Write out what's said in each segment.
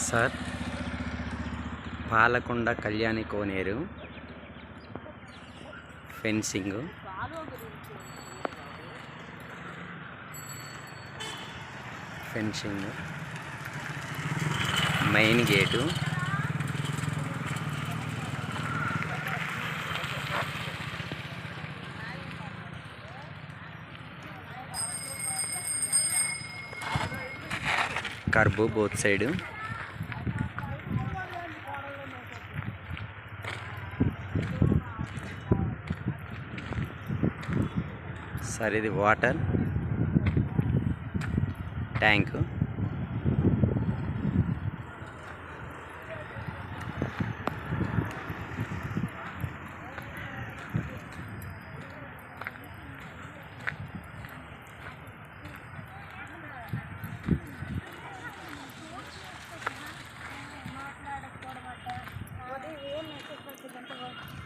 Sir Palakonda కళ్యాణి కోనేరు fencing main gate curb both side sir ఇది వాటర్ ట్యాంక్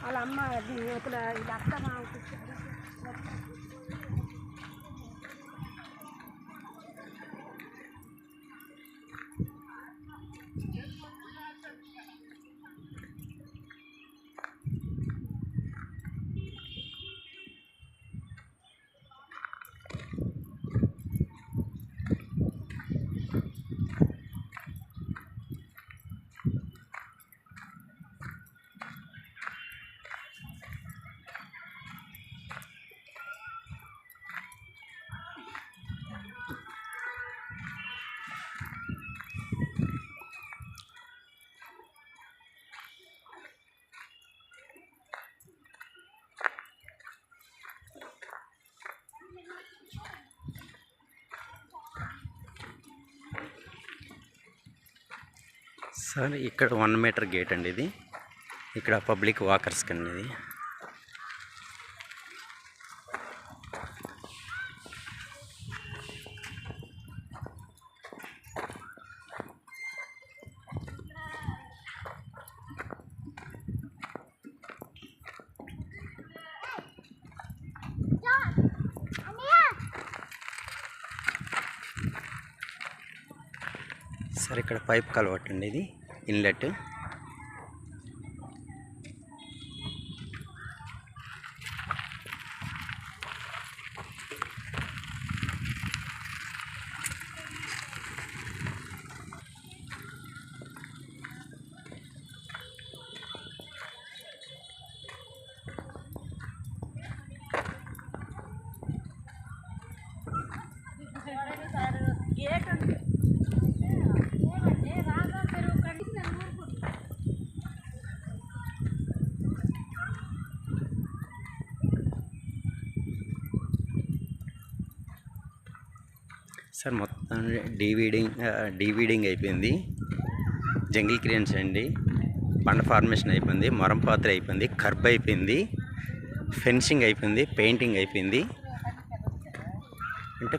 వాళ్ళ అమ్మ యువతల ఇది అక్క సార్ ఇక్కడ 1 మీటర్ గేట్ అండి. ఇది ఇక్కడ పబ్లిక్ వాకర్స్ కండి. ఇది సార్ ఇక్కడ పైప్ కలవట్ అండి. ఇది ఇన్లెట్ సార్ మొత్తం డీవీడింగ్ అయిపోయింది. జంగిల్ క్లియరెన్స్ అండి. బండ ఫార్మేషన్ అయిపోయింది. మొరం పాత్ర అయిపోయింది. కర్బ్ అయిపోయింది. ఫెన్సింగ్ అయిపోయింది. పెయింటింగ్ అయిపోయింది. అంటే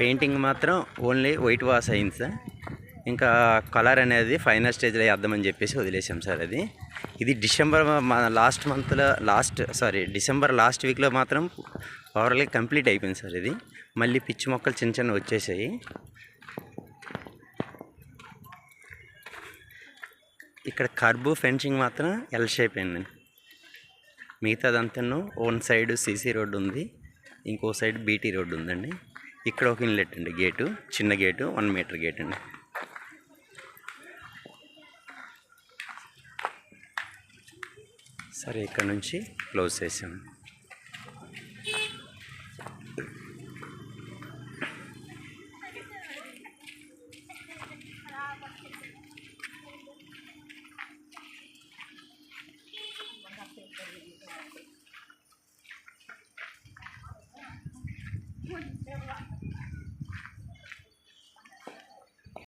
పెయింటింగ్ మాత్రం ఓన్లీ వైట్ వాష్ అయింది సార్. ఇంకా కలర్ అనేది ఫైనల్ స్టేజ్లో వేద్దామని చెప్పేసి వదిలేసాం సార్. అది ఇది డిసెంబర్ లాస్ట్ వీక్లో మాత్రం ఓవర్లీ కంప్లీట్ అయిపోయింది సార్. ఇది మళ్ళీ పిచ్చి మొక్కలు చిన్న వచ్చేసాయి. ఇక్కడ కర్బు ఫెన్సింగ్ మాత్రం ఎల్ షేప్ అండి. మిగతాదంతా ఓన్ సైడ్ సీసీ రోడ్డు ఉంది, ఇంకో సైడ్ బీటీ రోడ్డు ఉందండి. ఇక్కడ ఒక ఇన్లెట్ అండి. గేటు చిన్న గేటు 1 మీటర్ గేట్ అండి. సరే ఇక్కడ నుంచి క్లోజ్ చేసాము.